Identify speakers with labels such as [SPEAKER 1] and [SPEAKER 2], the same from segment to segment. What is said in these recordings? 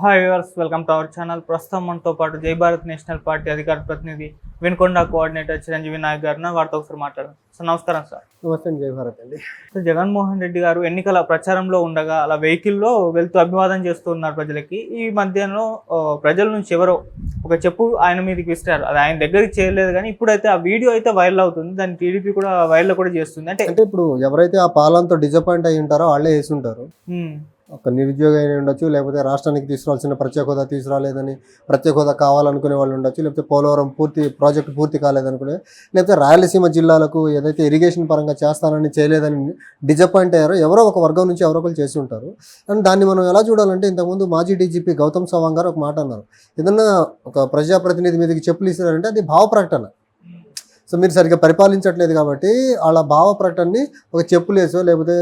[SPEAKER 1] Hi viewers, welcome to our channel. ప్రస్తుతం మనతో పాటు జై భారత్ నేషనల్ పార్టీ అధికార ప్రతినిధి వినుకొండ కోఆర్డినేటర్ చిరంజీవి నాయక్ గారు వారితో ఒకసారి మాట్లాడారు. సార్ నమస్కారం. సార్
[SPEAKER 2] నమస్తే, జై భారత్ అండి.
[SPEAKER 1] సార్, జగన్మోహన్ రెడ్డి గారు ఎన్నికల ప్రచారంలో ఉండగా అలా వెహికల్లో వెళ్తూ అభివాదం చేస్తున్నారు ప్రజలకి. ఈ మధ్యలో ప్రజల నుంచి ఎవరో ఒక చెప్పు ఆయన మీదకి విసిరారు. అది ఆయన దగ్గరికి చేయలేదు, కానీ ఇప్పుడైతే ఆ వీడియో అయితే వైరల్ అవుతుంది. దాన్ని టీడీపీ కూడా వైరల్ కూడా చేస్తుంది. అంటే
[SPEAKER 2] ఇప్పుడు ఎవరైతే ఆ పాలనతో డిసప్పాయింట్ అయ్యి ఉంటారో వాళ్ళే వేసి ఉంటారు. ఒక నిరుద్యోగం అయినా ఉండొచ్చు, లేకపోతే రాష్ట్రానికి తీసుకురావాల్సిన ప్రత్యేక హోదా తీసుకురాలేదని ప్రత్యేక హోదా కావాలనుకునే వాళ్ళు ఉండొచ్చు, లేకపోతే పోలవరం ప్రాజెక్టు పూర్తి కాలేదనుకునే, లేకపోతే రాయలసీమ జిల్లాలకు ఏదైతే ఇరిగేషన్ పరంగా చేస్తానని చేయలేదని డిసప్పాయింట్ అయ్యారో ఎవరో ఒక వర్గం నుంచి ఎవరో ఒకరు చేసి ఉంటారు. అండ్ దాన్ని మనం ఎలా చూడాలంటే, ఇంతకుముందు మాజీ డీజీపీ గౌతమ్ సవాంగ్ గారు ఒక మాట అన్నారు, ఏదన్నా ఒక ప్రజాప్రతినిధి మీదకి చెప్పులు ఇస్తారంటే అది భావ ప్రకటన. సో మీరు సరిగ్గా పరిపాలించట్లేదు కాబట్టి వాళ్ళ భావ ప్రకటనని ఒక చెప్పులేసో లేకపోతే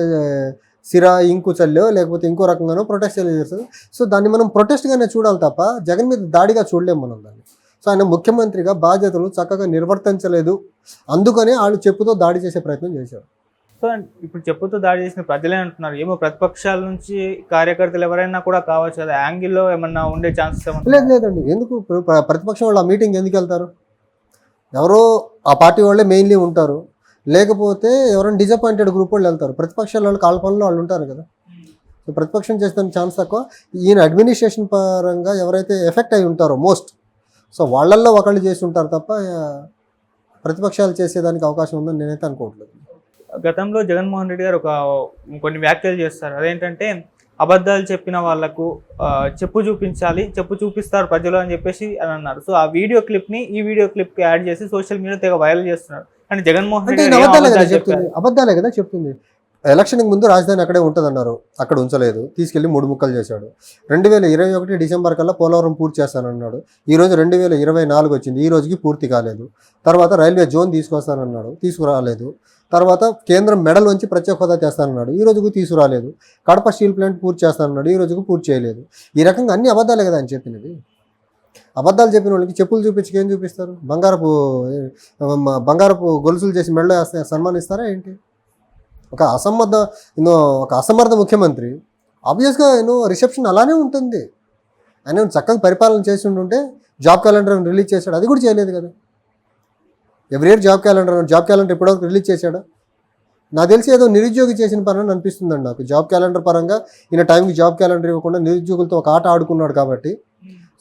[SPEAKER 2] సిరా ఇంకు చల్లో లేకపోతే ఇంకో రకంగానో ప్రొటెస్ట్ చేస్తారు. సో దాన్ని మనం ప్రొటెస్ట్గానే చూడాలి తప్ప జగన్ మీద దాడిగా చూడలేము మనం దాన్ని. సో ఆయన ముఖ్యమంత్రిగా బాధ్యతలు చక్కగా నిర్వర్తించలేదు, అందుకనే వాళ్ళు చెప్పుతో దాడి చేసే ప్రయత్నం చేశారు.
[SPEAKER 1] సో ఇప్పుడు చెప్పుతో దాడి చేసిన ప్రజలే అంటున్నారు, ఏమో ప్రతిపక్షాల నుంచి కార్యకర్తలు ఎవరైనా కూడా కావచ్చు కదా, యాంగిల్లో ఏమన్నా ఉండే ఛాన్సెస్
[SPEAKER 2] లేదండి. ఎందుకు ప్రతిపక్షం వాళ్ళు ఆ మీటింగ్ ఎందుకు వెళ్తారు? ఎవరో ఆ పార్టీ వాళ్ళే మెయిన్లీ ఉంటారు, లేకపోతే ఎవరైనా డిసప్పాయింటెడ్ గ్రూప్ వాళ్ళు వెళ్తారు. ప్రతిపక్షాల వాళ్ళు కాళ్ళ పనులు వాళ్ళు ఉంటారు కదా. సో ప్రతిపక్షం చేస్తే ఛాన్స్ తక్కువ. ఈయన అడ్మినిస్ట్రేషన్ పరంగా ఎవరైతే ఎఫెక్ట్ అయి ఉంటారో మోస్ట్, సో వాళ్ళల్లో ఒకళ్ళు చేసి ఉంటారు తప్ప ప్రతిపక్షాలు చేసేదానికి అవకాశం ఉందని నేనైతే అనుకోవట్లేదు.
[SPEAKER 1] గతంలో జగన్మోహన్ రెడ్డి గారు కొన్ని వ్యాఖ్యలు చేస్తారు. అదేంటంటే, అబద్ధాలు చెప్పిన వాళ్లకు చెప్పు చూపించాలి, చెప్పు చూపిస్తారు ప్రజలు అని చెప్పేసి అని అన్నారు. సో ఆ వీడియో క్లిప్ని ఈ వీడియో క్లిప్కి యాడ్ చేసి సోషల్ మీడియా తెగ వైరల్ చేస్తున్నారు. అంటే జగన్మోహన్ రెడ్డి
[SPEAKER 2] అబద్ధాలే కదా చెప్తుంది. ఎలక్షన్కి ముందు రాజధాని అక్కడే ఉంటుందన్నారు, అక్కడ ఉంచలేదు, తీసుకెళ్లి 3 ముక్కలు చేశాడు. 2021 డిసెంబర్ కల్లా పోలవరం పూర్తి చేస్తానన్నాడు. ఈరోజు 2024 వచ్చింది, ఈ రోజుకి పూర్తి కాలేదు. తర్వాత రైల్వే జోన్ తీసుకొస్తానన్నాడు, తీసుకురాలేదు. తర్వాత కేంద్రం మెడల్ వంచి ప్రత్యేక హోదా చేస్తానన్నాడు, ఈ రోజుకు తీసుకురాలేదు. కడప స్టీల్ ప్లాంట్ పూర్తి చేస్తానన్నాడు, ఈ రోజుకు పూర్తి చేయలేదు. ఈ రకంగా అన్ని అబద్ధాలే కదా అని చెప్పినవి. అబద్ధాలు చెప్పిన వాళ్ళకి చెప్పులు చూపించి ఏం చూపిస్తారు? బంగారపు గొలుసులు చేసి మెడలో వేస్తే సన్మానిస్తారా ఏంటి? ఒక అసమర్థ ముఖ్యమంత్రి ఆబ్వియస్గా రిసెప్షన్ అలానే ఉంటుంది. ఆయన చక్కగా పరిపాలన చేసి ఉంటుంటే జాబ్ క్యాలెండర్ రిలీజ్ చేశాడు, అది కూడా చేయలేదు కదా. ఎవ్రీ ఇయర్ జాబ్ క్యాలెండర్ ఇప్పటివరకు రిలీజ్ చేశాడా? నాకు తెలిసి ఏదో నిరుద్యోగి చేసిన పని అని అనిపిస్తుందండి నాకు. జాబ్ క్యాలెండర్ పరంగా ఈయన టైంకి జాబ్ క్యాలెండర్ ఇవ్వకుండా నిరుద్యోగులతో ఒక ఆట ఆడుకున్నాడు కాబట్టి,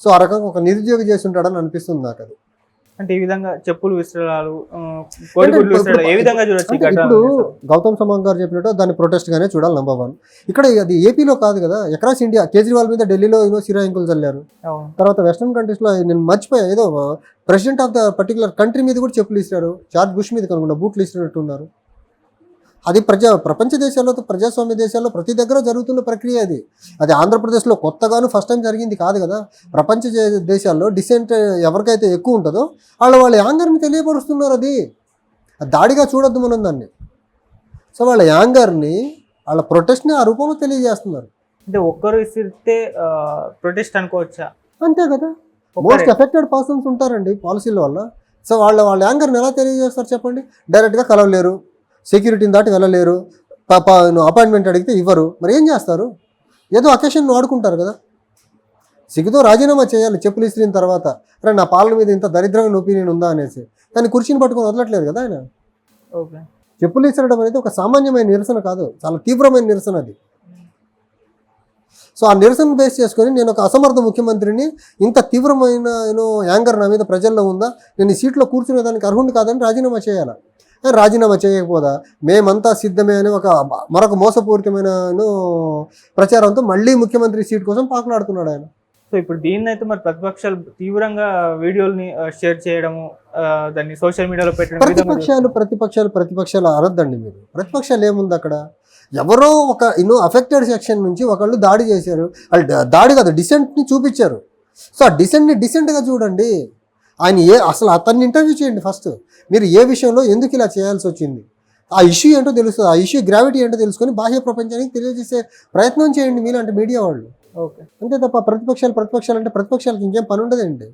[SPEAKER 2] సో ఆ రకంగా ఒక నిరుద్యోగి చేసి ఉంటాడని అనిపిస్తుంది నాకు. అది
[SPEAKER 1] అంటే ఈ విధంగా చెప్పులు విసరాలు, ఏ విధంగా చూడొచ్చు?
[SPEAKER 2] ఇప్పుడు గౌతమ్ సవాంగ్ గారు చెప్పినట్టు దాన్ని ప్రొటెస్ట్ గానే చూడాలి. నంబర్ 1. ఇక్కడ అది ఏపీలో కాదు కదా, అక్రాస్ ఇండియా. కేజ్రీవాల్ మీద ఢిల్లీలో సిరా ఇంకులు చల్లారు. తర్వాత వెస్టర్న్ కంట్రీస్ లో నేను మర్చిపోయా, ఏదో president of the particular country మీద కూడా చెప్పులు ఇస్తారు. జార్జ్ బుష్ మీద కనుకుండా బూట్లు ఇస్తున్నట్టున్నారు. అది ప్రపంచ దేశాల్లో, ప్రజాస్వామ్య దేశాల్లో ప్రతి దగ్గర జరుగుతున్న ప్రక్రియ అది. అది ఆంధ్రప్రదేశ్లో కొత్తగాను ఫస్ట్ టైం జరిగింది కాదు కదా. ప్రపంచ దేశాల్లో డిసెంట్ ఎవరికైతే ఎక్కువ ఉంటుందో వాళ్ళ యాంగర్ని తెలియపరుస్తున్నారు. అది దాడిగా చూడొద్దు మనం దాన్ని. సో వాళ్ళ యాంగర్ని, వాళ్ళ ప్రొటెస్ట్ని ఆ రూపంలో తెలియజేస్తున్నారు.
[SPEAKER 1] అంటే ఒక్కరు విసిరితే ప్రొటెస్ట్ అనుకోవచ్చా?
[SPEAKER 2] అంతే కదా. మోస్ట్ ఎఫెక్టెడ్ పర్సన్స్ ఉంటారండి పాలసీల వల్ల. సో వాళ్ళ యాంగర్ని ఎలా తెలియజేస్తారు చెప్పండి? డైరెక్ట్గా కలవలేరు, సెక్యూరిటీని దాటి వెళ్ళలేరు, అపాయింట్మెంట్ అడిగితే ఇవ్వరు, మరి ఏం చేస్తారు? ఏదో అకేషన్ వాడుకుంటారు కదా. సిగ్గుతో రాజీనామా చేయాలి చెప్పులు ఇస్త్రీన తర్వాత. అరే నా పాలన మీద ఇంత దరిద్రమైన ఒపీనియన్ ఉందా అనేసి. కానీ కుర్చీని పట్టుకొని వదలట్లేదు కదా ఆయన. చెప్పులు ఇస్త్రడం అనేది ఒక సామాన్యమైన నిరసన కాదు, చాలా తీవ్రమైన నిరసన అది. సో ఆ నిరసన బేస్ చేసుకొని నేను ఒక అసమర్థ ముఖ్యమంత్రిని, ఇంత తీవ్రమైన యాంగర్ నా మీద ప్రజల్లో ఉందా, నేను ఈ సీట్లో కూర్చునే దానికి అర్హుడిని కాదని రాజీనామా చేయాలి. రాజీనామా చేయకపోదా మేమంతా సిద్ధమే అని మరొక మోసపూరితమైన ప్రచారంతో మళ్ళీ ముఖ్యమంత్రి సీట్ కోసం పాకులాడుతున్నాడు ఆయన.
[SPEAKER 1] సో ఇప్పుడు దీన్ని అయితే మరి ప్రతిపక్షాలు తీవ్రంగా వీడియోని షేర్ చేయడము, దాన్ని సోషల్ మీడియాలో పెట్టడం.
[SPEAKER 2] ప్రతిపక్షాలు అనొద్దండి మీరు. ప్రతిపక్షాలు ఏముంది అక్కడ? ఎవరో ఒక అఫెక్టెడ్ సెక్షన్ నుంచి ఒకళ్ళు దాడి చేశారు. వాళ్ళు దాడి కాదు, డిసెంట్ని చూపించారు. సో ఆ డిసెంట్ని డిసెంట్గా చూడండి. ఆయన అసలు అతన్ని ఇంటర్వ్యూ చేయండి ఫస్ట్. మీరు ఏ విషయంలో ఎందుకు ఇలా చేయాల్సి వచ్చింది, ఆ ఇష్యూ ఏంటో తెలుస్తుంది, ఆ ఇష్యూ గ్రావిటీ ఏంటో తెలుసుకొని బాహ్య ప్రపంచానికి తెలియజేసే ప్రయత్నం చేయండి మీలాంటి మీడియా వాళ్ళు.
[SPEAKER 1] ఓకే,
[SPEAKER 2] అంతే తప్ప ప్రతిపక్షాలు అంటే ప్రతిపక్షాలకు ఇంకేం పని ఉండదండి.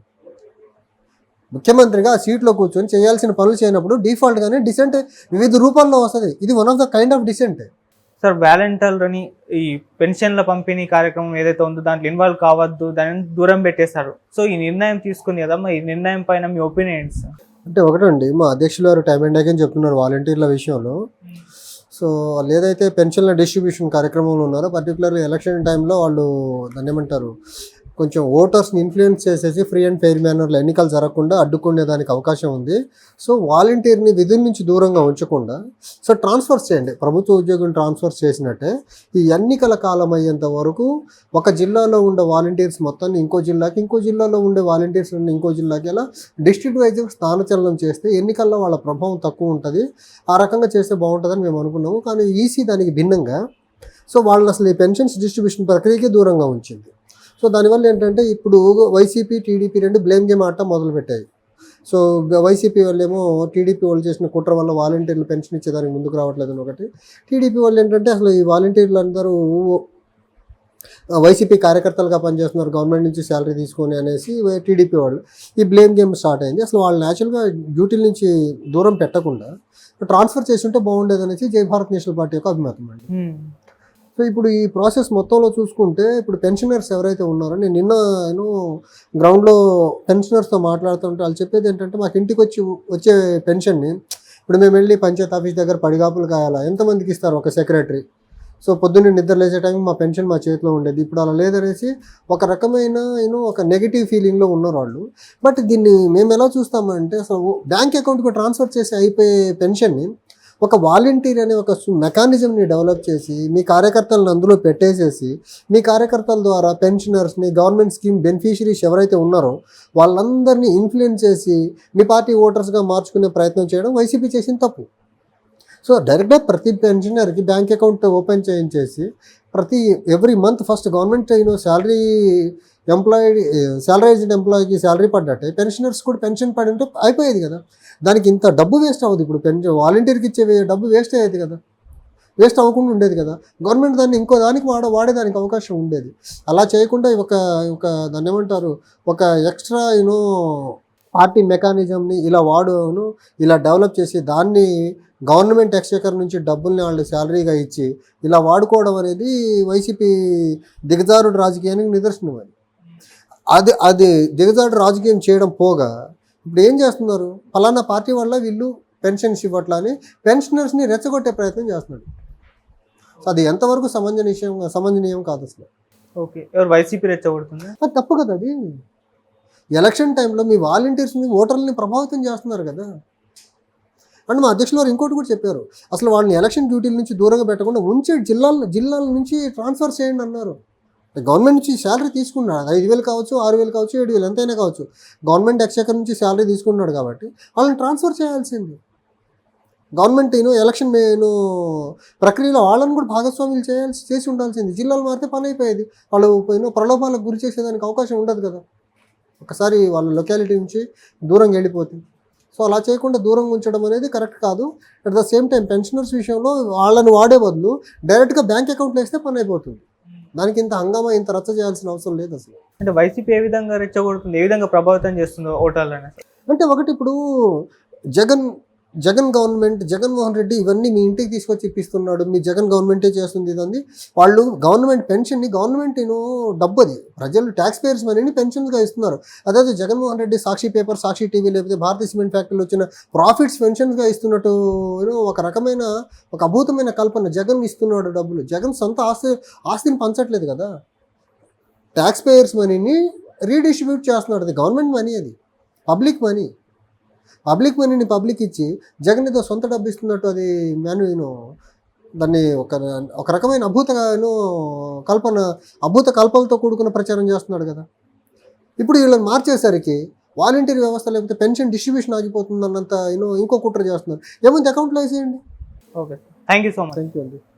[SPEAKER 2] ముఖ్యమంత్రిగా ఆ సీట్లో కూర్చొని చేయాల్సిన పనులు చేయనప్పుడు డిఫాల్ట్గానే డిసెంట్ వివిధ రూపాల్లో వస్తుంది. ఇది one of the kind of dissent.
[SPEAKER 1] Sir వాలంటీర్లు అని ఈ పెన్షన్ల పంపిణీ కార్యక్రమం ఏదైతే ఉందో దాంట్లో ఇన్వాల్వ్ కావద్దు, దానిని దూరం పెట్టేశారు. సో ఈ నిర్ణయం తీసుకుంది కదా, ఈ నిర్ణయం పైన మీ ఒపీనియన్ ఏంటి సార్?
[SPEAKER 2] అంటే ఒకటండి, మా అధ్యక్షులు గారు టైం అండ్ అగైన్ చెప్తున్నారు వాలంటీర్ల విషయంలో. సో వాళ్ళు ఏదైతే పెన్షన్ల డిస్ట్రిబ్యూషన్ కార్యక్రమంలో ఉన్నారో, పర్టికులర్గా ఎలక్షన్ టైంలో వాళ్ళు దాన్ని ఏమంటారు, కొంచెం ఓటర్స్ని ఇన్ఫ్లుయెన్స్ చేసేసి ఫ్రీ అండ్ ఫెయిర్ మేనర్లో ఎన్నికలు జరగకుండా అడ్డుకునేదానికి అవకాశం ఉంది. సో వాలంటీర్ని విధుల నుంచి దూరంగా ఉంచకుండా సో ట్రాన్స్ఫర్స్ చేయండి, ప్రభుత్వ ఉద్యోగులను ట్రాన్స్ఫర్స్ చేసినట్టే ఈ ఎన్నికల కాలం అయ్యేంత వరకు ఒక జిల్లాలో ఉండే వాలంటీర్స్ మొత్తాన్ని ఇంకో జిల్లాకి, ఇంకో జిల్లాలో ఉండే వాలంటీర్స్ ఇంకో జిల్లాకి అలా డిస్ట్రిక్ట్ వైజ్ స్థానచలనం చేస్తే ఎన్నికల్లో వాళ్ళ ప్రభావం తక్కువ ఉంటుంది. ఆ రకంగా చేస్తే బాగుంటుందని మేము అనుకున్నాము. కానీ ఈసీ దానికి భిన్నంగా సో వాళ్ళని అసలు ఈ పెన్షన్స్ డిస్ట్రిబ్యూషన్ ప్రక్రియకి దూరంగా ఉంచింది. సో దానివల్ల ఏంటంటే ఇప్పుడు వైసీపీ టీడీపీ రెండు బ్లేమ్ గేమ్ ఆడటం మొదలుపెట్టాయి. సో వైసీపీ వాళ్ళేమో టీడీపీ వాళ్ళు చేసిన కుట్ర వల్ల వాలంటీర్లు పెన్షన్ ఇచ్చేదానికి ముందుకు రావట్లేదని ఒకటి, టీడీపీ వాళ్ళు ఏంటంటే అసలు ఈ వాలంటీర్లు అందరూ వైసీపీ కార్యకర్తలుగా పనిచేస్తున్నారు, గవర్నమెంట్ నుంచి శాలరీ తీసుకొని అనేసి టీడీపీ వాళ్ళు ఈ బ్లేమ్ గేమ్ స్టార్ట్ అయింది. అసలు వాళ్ళు న్యాచురల్గా డ్యూటీల నుంచి దూరం పెట్టకుండా ట్రాన్స్ఫర్ చేసి ఉంటే బాగుండేది అనేసి జై భారత్ నేషనల్ పార్టీ యొక్క అభిమతం అండి. సో ఇప్పుడు ఈ ప్రాసెస్ మొత్తంలో చూసుకుంటే ఇప్పుడు పెన్షనర్స్ ఎవరైతే ఉన్నారో, నేను నిన్న గ్రౌండ్లో పెన్షనర్స్తో మాట్లాడుతుంటే వాళ్ళు చెప్పేది ఏంటంటే, మాకు ఇంటికి వచ్చే పెన్షన్ని ఇప్పుడు మేము వెళ్ళి పంచాయత్ ఆఫీస్ దగ్గర పడిగాపులు కాయాలా, ఎంతమందికి ఇస్తారు ఒక సెక్రటరీ. సో పొద్దున్నే నిద్ర లేచే టైం మా పెన్షన్ మా చేతిలో ఉండేది, ఇప్పుడు అలా లేదనేసి ఒక రకమైన ఒక నెగిటివ్ ఫీలింగ్లో ఉన్నారు వాళ్ళు. బట్ దీన్ని మేము ఎలా చూస్తామంటే, అసలు బ్యాంక్ అకౌంట్కి ట్రాన్స్ఫర్ చేసి అయిపోయే పెన్షన్ని ఒక వాలంటీర్ అనే ఒక మెకానిజంని డెవలప్ చేసి మీ కార్యకర్తలను అందులో పెట్టేసేసి మీ కార్యకర్తల ద్వారా పెన్షనర్స్ని, గవర్నమెంట్ స్కీమ్ బెనిఫిషరీస్ ఎవరైతే ఉన్నారో వాళ్ళందరినీ ఇన్ఫ్లుయెన్స్ చేసి మీ పార్టీ ఓటర్స్గా మార్చుకునే ప్రయత్నం చేయడం వైసీపీ చేసిన తప్పు. సో డైరెక్ట్గా ప్రతి పెన్షనర్కి బ్యాంక్ అకౌంట్ ఓపెన్ చేయించేసి every month first government salary salaried ఎంప్లాయీకి శాలరీ పడ్డట్టే పెన్షనర్స్ కూడా పెన్షన్ పడి ఉంటే అయిపోయేది కదా. దానికి ఇంత డబ్బు వేస్ట్ అవ్వదు. ఇప్పుడు వాలంటీర్కి ఇచ్చే డబ్బు వేస్ట్ అయ్యేది కదా, వేస్ట్ అవ్వకుండా ఉండేది కదా. గవర్నమెంట్ దాన్ని ఇంకో దానికి వాడేదానికి అవకాశం ఉండేది. అలా చేయకుండా ఒక దాన్ని ఏమంటారు, ఒక ఎక్స్ట్రా పార్టీ మెకానిజంని ఇలా ఇలా డెవలప్ చేసి దాన్ని గవర్నమెంట్ ఎక్స్చెకర్ నుంచి డబ్బుల్ని వాళ్ళు శాలరీగా ఇచ్చి ఇలా వాడుకోవడం అనేది వైసీపీ దిగజారుడు రాజకీయానికి నిదర్శనం. అది దిగజారుడు రాజకీయం చేయడం పోగా ఇప్పుడు ఏం చేస్తున్నారు, ఫలానా పార్టీ వల్ల వీళ్ళు పెన్షన్స్ ఇవ్వట్లా అని పెన్షనర్స్ని రెచ్చగొట్టే ప్రయత్నం చేస్తున్నాడు. సో అది ఎంతవరకు సమంజనీయం కాదు అసలు.
[SPEAKER 1] ఓకే, ఎవరు వైసీపీ రెచ్చగొడుతుంది,
[SPEAKER 2] అది తప్పు కదా. అది ఎలక్షన్ టైంలో మీ వాలంటీర్స్ని, ఓటర్లని ప్రభావితం చేస్తున్నారు కదా. అండ్ మా అధ్యక్షులు వారు ఇంకోటి కూడా చెప్పారు, అసలు వాళ్ళని ఎలక్షన్ డ్యూటీల నుంచి దూరంగా పెట్టకుండా ఉంచే జిల్లాల నుంచి ట్రాన్స్ఫర్ చేయండి అన్నారు. గవర్నమెంట్ నుంచి శాలరీ తీసుకున్నాడు, 5,000 కావచ్చు, 6,000 కావచ్చు, 7,000 ఎంతైనా కావచ్చు, గవర్నమెంట్ ఎక్స్చెకర్ నుంచి శాలరీ తీసుకున్నాడు కాబట్టి వాళ్ళని ట్రాన్స్ఫర్ చేయాల్సింది. గవర్నమెంట్ ఎలక్షన్ ప్రక్రియలో వాళ్ళని కూడా భాగస్వాములు చేసి ఉండాల్సింది. జిల్లాలు మారితే పని అయిపోయేది, వాళ్ళు ప్రలోభాలకు గురి చేసేదానికి అవకాశం ఉండదు కదా ఒకసారి వాళ్ళ లొకాలిటీ నుంచి దూరంగా వెళ్ళిపోతుంది. సో అలా చేయకుండా దూరంగా ఉంచడం అనేది కరెక్ట్ కాదు. At the same time pensioners విషయంలో వాళ్ళని వాడే బదులు డైరెక్ట్గా బ్యాంక్ అకౌంట్లో వేస్తే పని అయిపోతుంది. దానికి ఇంత హంగామా, ఇంత రచ్చ చేయాల్సిన అవసరం లేదు అసలు.
[SPEAKER 1] అంటే వైసీపీ ఏ విధంగా రెచ్చగొడుతుంది, ఏ విధంగా ప్రభావితం చేస్తుందో ఓటర్లని?
[SPEAKER 2] అంటే ఒకటి, ఇప్పుడు జగన్ గవర్నమెంట్, జగన్మోహన్ రెడ్డి ఇవన్నీ మీ ఇంటికి తీసుకొచ్చి ఇప్పిస్తున్నాడు, మీ జగన్ గవర్నమెంటే చేస్తుంది ఇదండి. వాళ్ళు గవర్నమెంట్ పెన్షన్ని, గవర్నమెంట్ డబ్బు అది ప్రజలు ట్యాక్స్ పేయర్స్ మనీని పెన్షన్గా ఇస్తున్నారు. అదే జగన్మోహన్ రెడ్డి సాక్షి పేపర్, సాక్షి టీవీ లేకపోతే భారతీయ సిమెంట్ ఫ్యాక్టరీలో వచ్చిన ప్రాఫిట్స్ పెన్షన్గా ఇస్తున్నట్టు ఒక రకమైన ఒక అద్భుతమైన కల్పన. జగన్ ఇస్తున్నాడు డబ్బులు, జగన్ సొంత ఆస్తిని పంచట్లేదు కదా, ట్యాక్స్ పేయర్స్ మనీని రీడిస్ట్రిబ్యూట్ చేస్తున్నాడు. అది గవర్నమెంట్ మనీ, అది పబ్లిక్ మనీని పబ్లిక్ ఇచ్చి జగన్ ఏదో సొంత డబ్బు ఇస్తున్నట్టు అది దాన్ని ఒక రకమైన అద్భుత కల్పనలతో కూడుకున్న ప్రచారం చేస్తున్నాడు కదా. ఇప్పుడు వీళ్ళని మార్చేసరికి వాలంటీర్ వ్యవస్థ లేకపోతే పెన్షన్ డిస్ట్రిబ్యూషన్ ఆగిపోతుంది అన్నంత ఇంకో కుట్ర చేస్తున్నారు. ఏముంది, అకౌంట్లో వేసేయండి.
[SPEAKER 1] Okay, thank you so much.
[SPEAKER 2] Thank you అండి.